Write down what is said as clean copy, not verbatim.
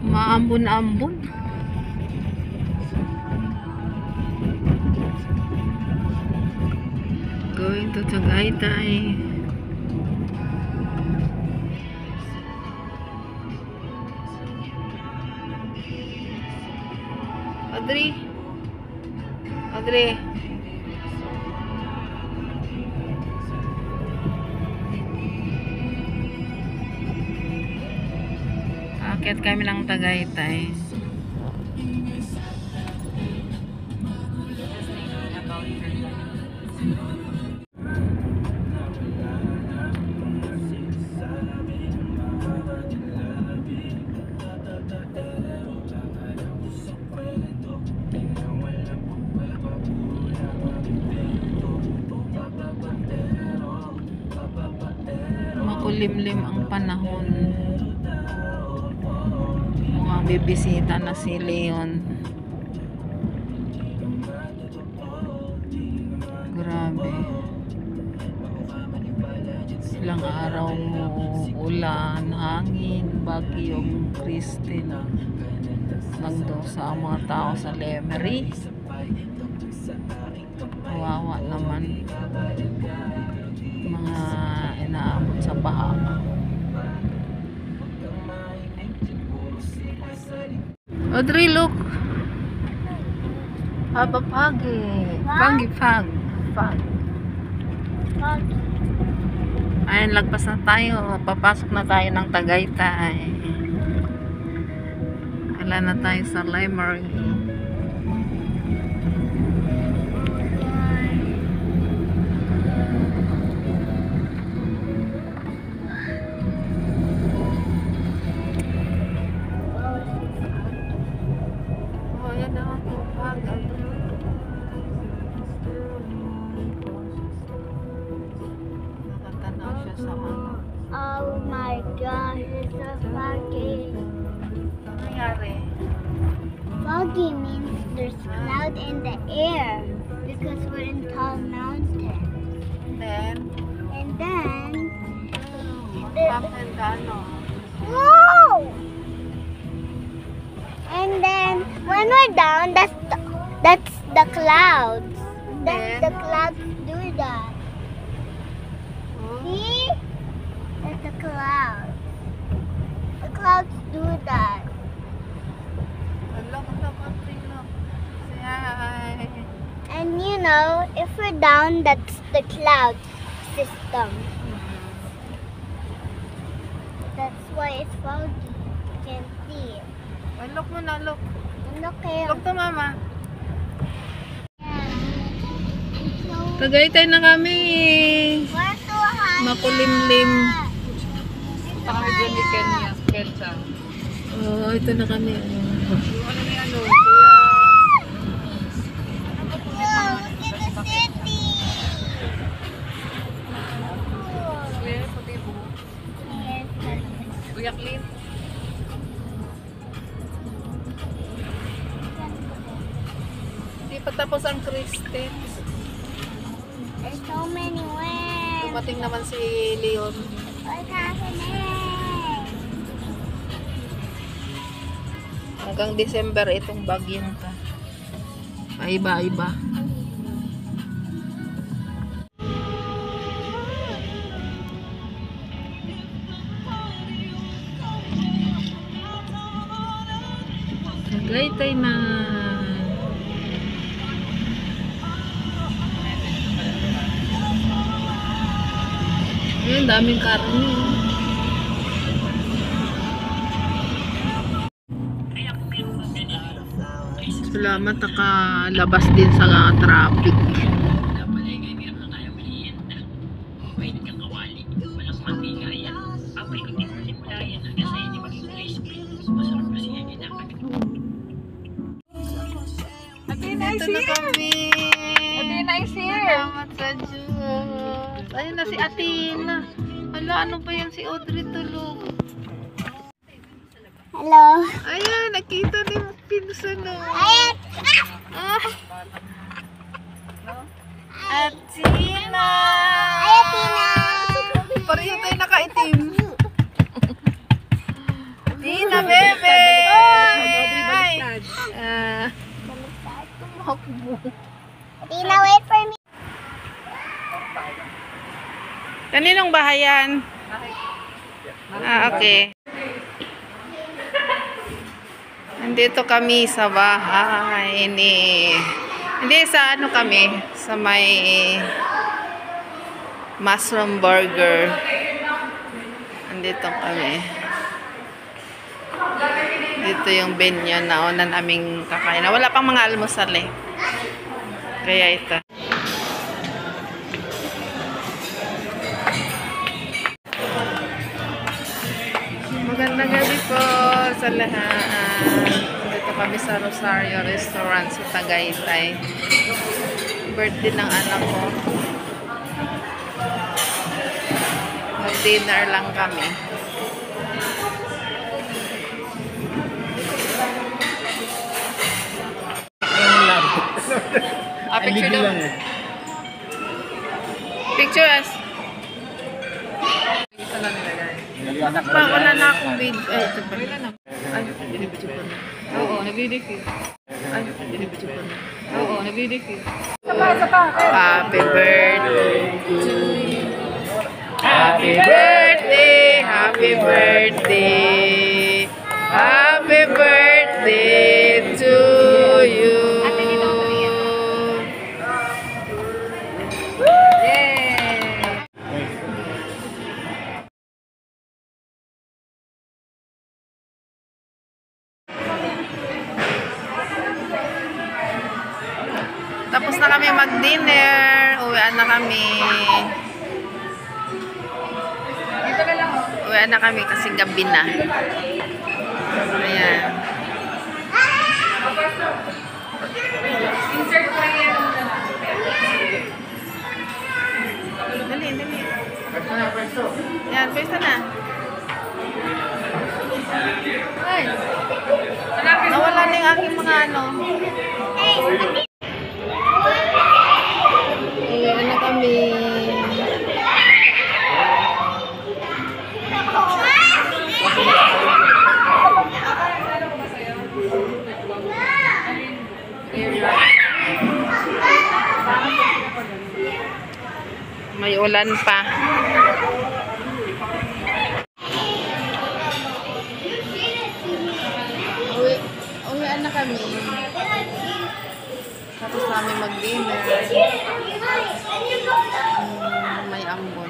Maambon-ambon. Going to Tagaytay. Audrey. Audrey. Akit kami ng Tagaytay. Makulimlim ang panahon. Bibisita na si Leon. Grabe. Ilang araw ulan, hangin, bagyong Christine. Nagdo sa mga tao sa Lemery. Kawawa naman. Mga inaabot sa baha. Audrey, look. Pagi. Pag. Ayan, lagpas na tayo. Papasok na tayo ng Tagaytay. Wala na tayo sa Lemery. Oh my God, it's so foggy. Foggy means there's cloud in the air because we're in tall mountains. And then whoa! And then when we're down, that's the clouds. The clouds do that. See? That's the clouds. The clouds do that. Say hi. And you know, if we're down, that's the cloud system. That's why it's foggy. You can see it. Look mo na, look. Look here. Look to mama. Tagaytay na kami. We're so high. Makulimlim. Kami dyan ni Kenza. Oh, ito na kami. Ano ni ano? Whoa, look at the city. Kuya, puti po. Kuya Clint. Hindi pa tapos ang Christine. There's so many winds. Dumating naman si Leon. What's happening? Hanggang December itong bagyong ta. Paiba-iba. Tagaytay na. Ayun, daming karne. Salamat nakalabas din sa traffic. Ito na kami. Athena is here. Salamat sa Diyos. Ayun na si Athena. Hala, ano ba yan si Audrey tulog? Hello. Ayan, nakita ni Pinsan no. Ayan. Athena! Ay, Athena. Pareho tayo nakaitim. Athena, bebe! Kaninong bahay yan? Ah, okay. Nandito kami sa bahay ni... Hindi, sa ano kami? Sa may mushroom burger. Nandito kami. Dito yung venue na una naming kakain. Wala pang mga almusal eh. Kaya ito. Magandang gabi po sa lahat. Dito kami sa Rosario Restaurant sa Tagaytay. Birthday ng anak ko. Mag-dinner lang kami. Picture daw. Picture us. Isa lang nilagay. Pa, wala na akong video. Ay, ito pa. Ay, binibidyo ko na. Oo, nag-video. Ay, binibidyo ko na. Oo, nag-video. Happy birthday to you. Happy birthday, happy birthday. Happy birthday to you. Yay! Tapos na kami mag-dinner. Uwian na kami. Dito na lang. Uwian na kami kasi gabi na. Ayan. Insert ko lang yan. Dali, dali. Yan, pwesta na. Ay! Hanapin mo. Nawala na yung aking mga ano. Uwian na kami. May ulan pa. Uwian na kami. Tapos namin mag-dinner. May ambon.